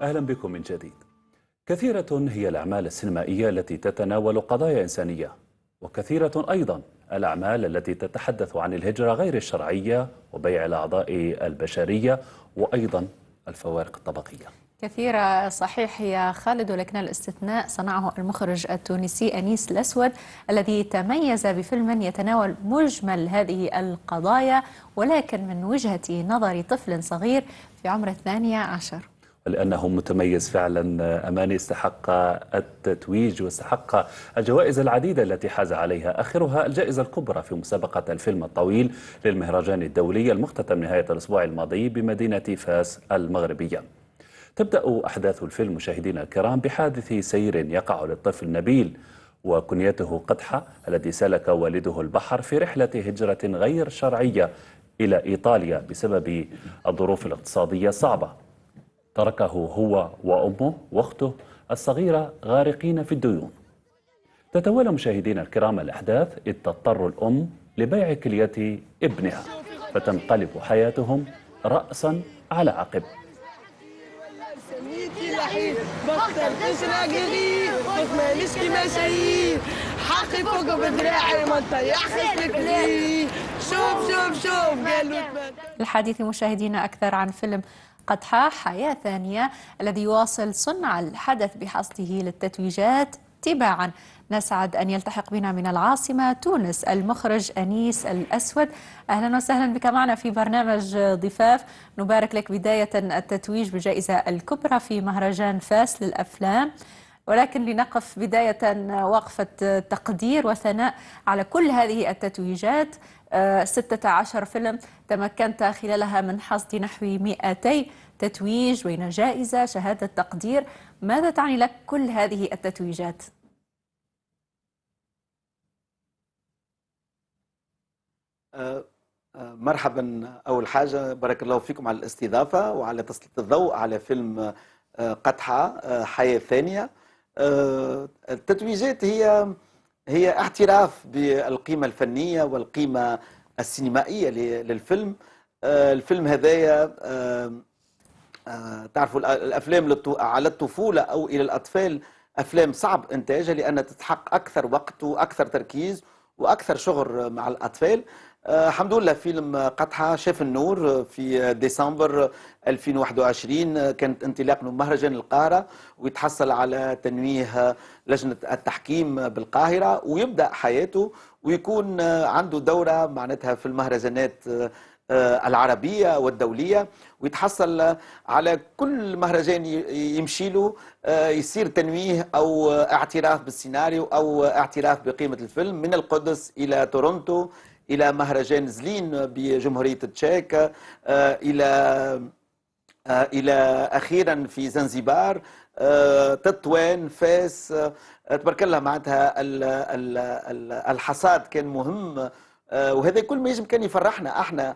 أهلا بكم من جديد. كثيرة هي الأعمال السينمائية التي تتناول قضايا إنسانية، وكثيرة أيضا الأعمال التي تتحدث عن الهجرة غير الشرعية وبيع الأعضاء البشرية وأيضا الفوارق الطبقية. كثيرة صحيح يا خالد، ولكن الاستثناء صنعه المخرج التونسي أنيس الأسود الذي تميز بفيلم يتناول مجمل هذه القضايا ولكن من وجهة نظر طفل صغير في عمر 12. لأنه متميز فعلا. أماني استحق التتويج واستحق الجوائز العديدة التي حاز عليها، آخرها الجائزة الكبرى في مسابقة الفيلم الطويل للمهرجان الدولي المختتم نهاية الأسبوع الماضي بمدينة فاس المغربية. تبدأ أحداث الفيلم مشاهدينا الكرام بحادث سير يقع للطفل نبيل وكنيته قدحة الذي سلك والده البحر في رحلة هجرة غير شرعية إلى إيطاليا بسبب الظروف الاقتصادية الصعبة. تركه هو وأمه وأخته الصغيرة غارقين في الديون. تتوالى مشاهدينا الكرام الأحداث إذ تضطر الأم لبيع كلية ابنها، فتنقلب حياتهم رأسا على عقب. بختار تشرق غير ما نشكي مشاهير حقي فوق بدراعي ما نطيح خصك لي شوف قالوا. الحديث مشاهدينا أكثر عن فيلم قدحة حياة ثانية الذي يواصل صنع الحدث بحصده للتتويجات تباعا. نسعد أن يلتحق بنا من العاصمة تونس المخرج أنيس الأسود. أهلا وسهلا بك معنا في برنامج ضفاف. نبارك لك بداية التتويج بالجائزة الكبرى في مهرجان فاس للأفلام، ولكن لنقف بداية وقفة تقدير وثناء على كل هذه التتويجات. 16 فيلم تمكنت خلالها من حصد نحو 200 تتويج بين جائزة شهادة تقدير. ماذا تعني لك كل هذه التتويجات؟ مرحبا. أول حاجة بارك الله فيكم على الاستضافة وعلى تسليط الضوء على فيلم قدحة حياة ثانية. التتويجات هي اعتراف بالقيمة الفنية والقيمة السينمائية للفيلم. الفيلم هذايا تعرفوا الأفلام على الطفولة أو إلى الأطفال أفلام صعب إنتاجها لأنها تستحق أكثر وقت وأكثر تركيز وأكثر شغل مع الأطفال. الحمد لله فيلم قدحة شاف النور في ديسمبر 2021. كانت انطلاق من مهرجان القاهرة ويتحصل على تنويه لجنة التحكيم بالقاهرة ويبدأ حياته ويكون عنده دورة معناتها في المهرجانات العربية والدولية ويتحصل على كل مهرجان يمشي له يصير تنويه أو اعتراف بالسيناريو أو اعتراف بقيمة الفيلم، من القدس إلى تورونتو إلى مهرجان زلين بجمهورية التشيك إلى أخيرا في زنزبار، تطوان، فاس. تبارك الله معناتها الحصاد كان مهم. وهذا كل ما يجب كان يفرحنا احنا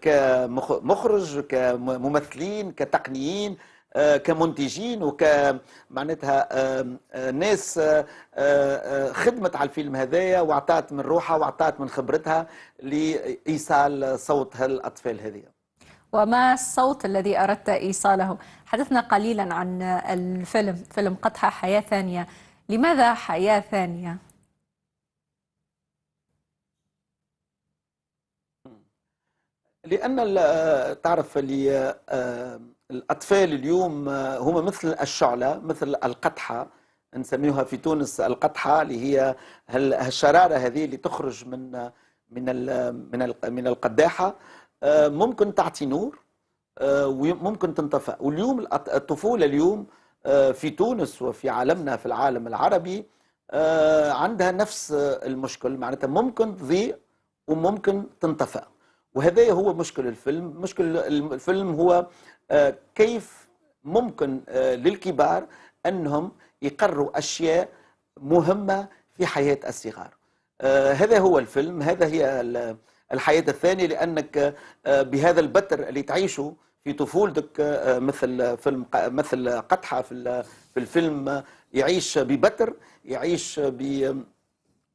كمخرج كممثلين كتقنيين كمنتجين معناتها ناس خدمت على الفيلم هذايا واعطت من روحها واعطت من خبرتها لإيصال صوت هالأطفال هذه. وما الصوت الذي أردت إيصاله؟ حدثنا قليلا عن الفيلم، فيلم قدحة حياة ثانية. لماذا حياة ثانية؟ لأن تعرف الأطفال اليوم هم مثل الشعلة، مثل القدحة نسميها في تونس القدحة، اللي هي الشرارة هذه اللي تخرج من القداحة. ممكن تعطي نور وممكن تنطفأ. واليوم الطفولة اليوم في تونس وفي عالمنا في العالم العربي عندها نفس المشكل، معناتها ممكن تضيء وممكن تنطفأ. وهذا هو مشكل الفيلم. مشكل الفيلم هو كيف ممكن للكبار أنهم يقروا أشياء مهمة في حياة الصغار. هذا هو الفيلم، هذا هي الحياة الثانية، لأنك بهذا البتر اللي تعيشه في طفولتك مثل قدحة في الفيلم يعيش ببتر، يعيش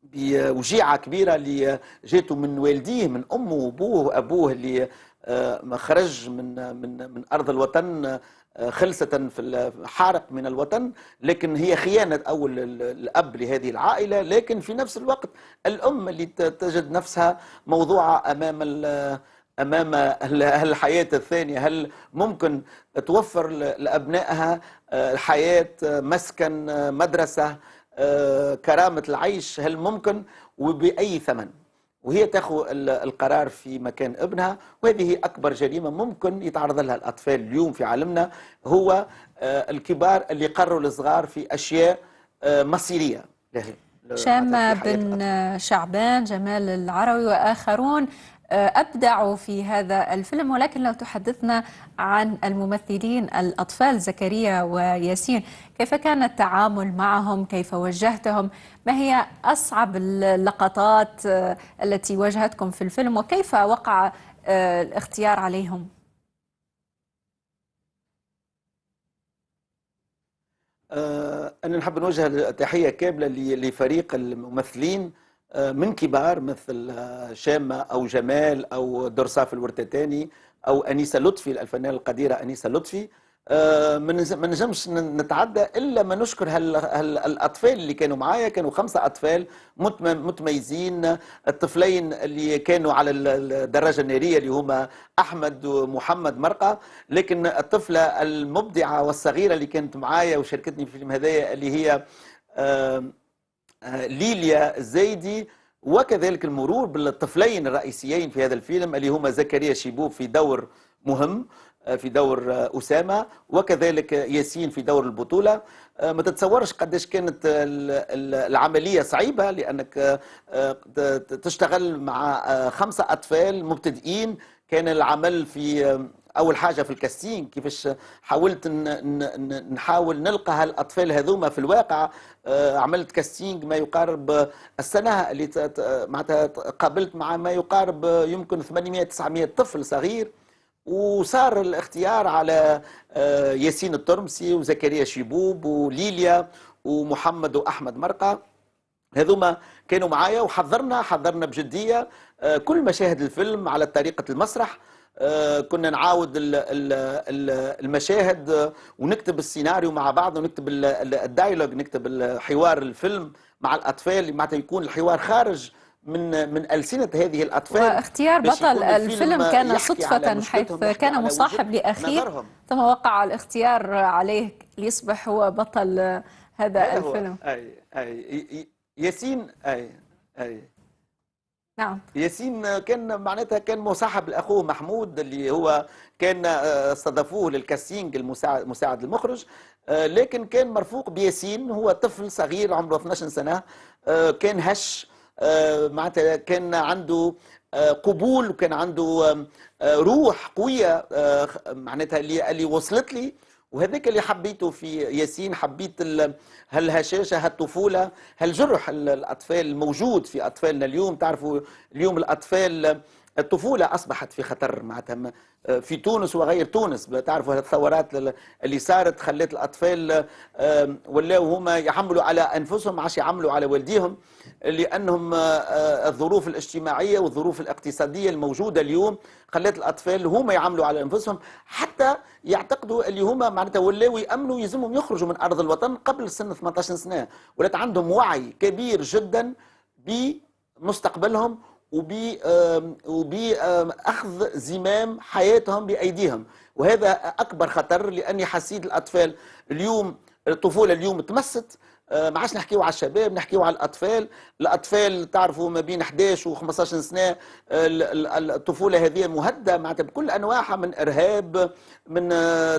بوجيعة كبيرة اللي جاته من والديه، من أمه وأبوه اللي خرج من أرض الوطن، خلسة في حارق من الوطن، لكن هي خيانة أول الأب لهذه العائلة، لكن في نفس الوقت الأم اللي تجد نفسها موضوعة أمام الحياة الثانية. هل ممكن توفر لأبنائها الحياة، مسكن، مدرسة، كرامة العيش؟ هل ممكن وبأي ثمن؟ وهي تاخذ القرار في مكان ابنها، وهذه أكبر جريمة ممكن يتعرض لها الأطفال اليوم في عالمنا، هو الكبار اللي يقرروا الصغار في أشياء مصيرية له. شامة بن شعبان، جمال العروي وآخرون أبدعوا في هذا الفيلم، ولكن لو تحدثنا عن الممثلين الأطفال زكريا وياسين، كيف كان التعامل معهم؟ كيف وجهتهم؟ ما هي أصعب اللقطات التي واجهتكم في الفيلم؟ وكيف وقع الاختيار عليهم؟ أنا نحب نوجه تحية كاملة لفريق الممثلين، من كبار مثل شامة أو جمال أو درصاف الورتتاني أو أنيسة لطفي، الفنانة القديرة أنيسة لطفي. ما نجمش نتعدى إلا ما نشكر الأطفال اللي كانوا معايا. كانوا 5 أطفال متميزين. الطفلين اللي كانوا على الدراجة النارية اللي هما أحمد ومحمد مرقة، لكن الطفلة المبدعة والصغيرة اللي كانت معايا وشاركتني في الفيلم هذايا اللي هي ليليا الزايدي. وكذلك المرور بالطفلين الرئيسيين في هذا الفيلم اللي هما زكريا شيبوب في دور مهم، في دور أسامة، وكذلك ياسين في دور البطولة. ما تتصورش قديش كانت العملية صعيبة، لأنك تشتغل مع 5 أطفال مبتدئين. كان العمل في أول حاجة في الكاستينج، كيفاش حاولت نحاول نلقى هالأطفال هذوما في الواقع. عملت كاستينج ما يقارب السنة اللي معناتها قابلت مع ما يقارب يمكن 800-900 طفل صغير، وصار الاختيار على ياسين الترمسي وزكريا شيبوب وليليا ومحمد وأحمد مرقة. هذوما كانوا معايا حضرنا بجدية كل مشاهد الفيلم على طريقة المسرح. كنا نعاود المشاهد ونكتب السيناريو مع بعض، ونكتب الدايلوج، نكتب الحوار الفيلم مع الأطفال، معناتها يكون الحوار خارج من ألسنة هذه الأطفال. واختيار بطل الفيلم كان صدفة، حيث كان مصاحب لأخيه ثم وقع الاختيار عليه ليصبح هو بطل هذا الفيلم. ياسين نعم. ياسين كان معناتها كان مصاحب لاخوه محمود اللي هو كان استضافوه للكاستينج مساعد المخرج، لكن كان مرفوق بياسين. هو طفل صغير عمره 12 سنة، كان هش، معناتها كان عنده قبول، وكان عنده روح قوية، معناتها اللي وصلت لي. وهذاك اللي حبيته في ياسين. حبيت هالهشاشة، هالطفولة، هالجرح الأطفال الموجود في أطفالنا اليوم. تعرفوا اليوم الأطفال الطفولة أصبحت في خطر، معناتها في تونس وغير تونس. تعرفوا الثورات اللي صارت خلت الأطفال ولاو هما يعملوا على أنفسهم، عاش يعملوا على والديهم، لأنهم الظروف الاجتماعية والظروف الاقتصادية الموجودة اليوم خلت الأطفال هما يعملوا على أنفسهم، حتى يعتقدوا اللي هما معناتها ولاو يأمنوا يلزمهم يخرجوا من أرض الوطن قبل سن 18 سنة. ولات عندهم وعي كبير جدا بمستقبلهم وبأخذ زمام حياتهم بأيديهم. وهذا أكبر خطر، لأني حسيت الأطفال اليوم، الطفولة اليوم تمست. ما عادش نحكيو على الشباب، نحكيو على الأطفال تعرفوا ما بين 11 و 15 سنة. الطفولة هذه مهدة معناتها بكل أنواعها، من إرهاب، من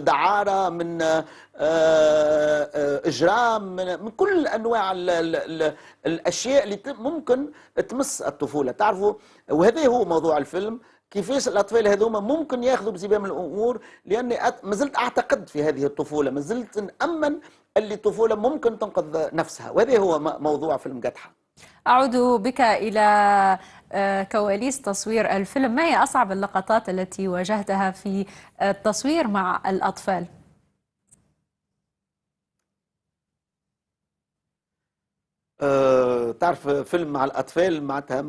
دعارة، من إجرام، من كل أنواع الأشياء اللي ممكن تمس الطفولة. تعرفوا، وهذا هو موضوع الفيلم، كيفاش الأطفال هذوما ممكن ياخذوا بزمام الأمور. لأني ما زلت أعتقد في هذه الطفولة، ما زلت نأمن اللي الطفولة ممكن تنقذ نفسها، وهذا هو موضوع فيلم قدحة. أعود بك إلى كواليس تصوير الفيلم. ما هي أصعب اللقطات التي واجهتها في التصوير مع الأطفال؟ تعرف فيلم مع الأطفال معناتها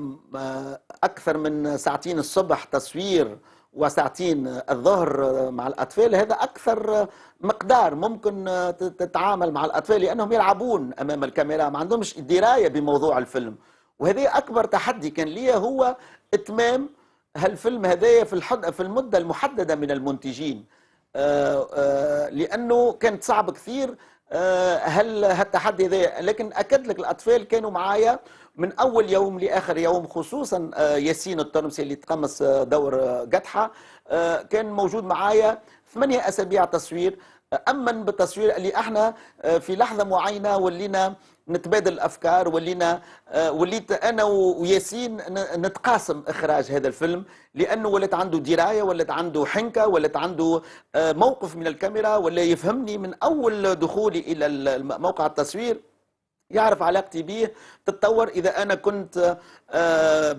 أكثر من 2 ساعة الصبح تصوير، وساعتين الظهر مع الأطفال، هذا أكثر مقدار ممكن تتعامل مع الأطفال، لأنهم يلعبون أمام الكاميرا، ما عندهمش دراية بموضوع الفيلم. وهذا أكبر تحدي كان لي، هو إتمام هالفيلم هذايا في المدة المحددة من المنتجين، لأنه كانت صعب كثير هالتحدي هذا. لكن أكد لك الأطفال كانوا معايا من أول يوم لآخر يوم، خصوصا ياسين الترمسي اللي تقمص دور قدحة، كان موجود معايا 8 أسابيع تصوير. أمن بالتصوير اللي احنا في لحظة معينة ولينا نتبادل الافكار، وليت انا وياسين نتقاسم اخراج هذا الفيلم، لانه ولات عنده درايه، ولات عنده حنكه، ولات عنده موقف من الكاميرا، ولا يفهمني من اول دخولي الى موقع التصوير، يعرف علاقتي به تتطور. اذا انا كنت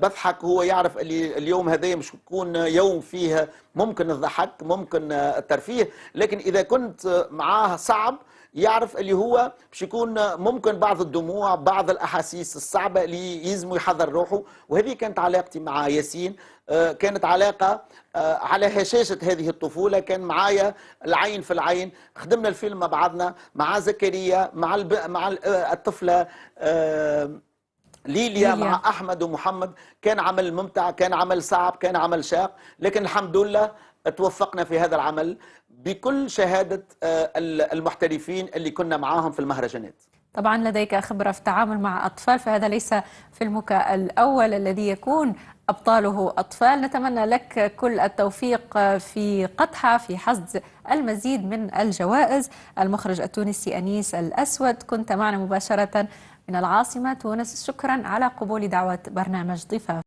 بضحك هو يعرف اللي اليوم هذا مش يكون يوم فيه ممكن الضحك، ممكن الترفيه، لكن اذا كنت معاه صعب يعرف اللي هو باش يكون ممكن بعض الدموع، بعض الاحاسيس الصعبه اللي يلزموا يحضر روحه. وهذه كانت علاقتي مع ياسين، كانت علاقه على هشاشه هذه الطفوله، كان معايا العين في العين. خدمنا الفيلم مع بعضنا، مع زكريا، مع الطفله ليليا، مع احمد ومحمد. كان عمل ممتع، كان عمل صعب، كان عمل شاق، لكن الحمد لله توفقنا في هذا العمل بكل شهادة المحترفين اللي كنا معاهم في المهرجانات. طبعا لديك خبرة في التعامل مع أطفال، فهذا ليس فيلمك الأول الذي يكون أبطاله أطفال. نتمنى لك كل التوفيق في قطحة، في حصد المزيد من الجوائز. المخرج التونسي أنيس الأسود، كنت معنا مباشرة من العاصمة تونس. شكرا على قبول دعوة برنامج ضفاف.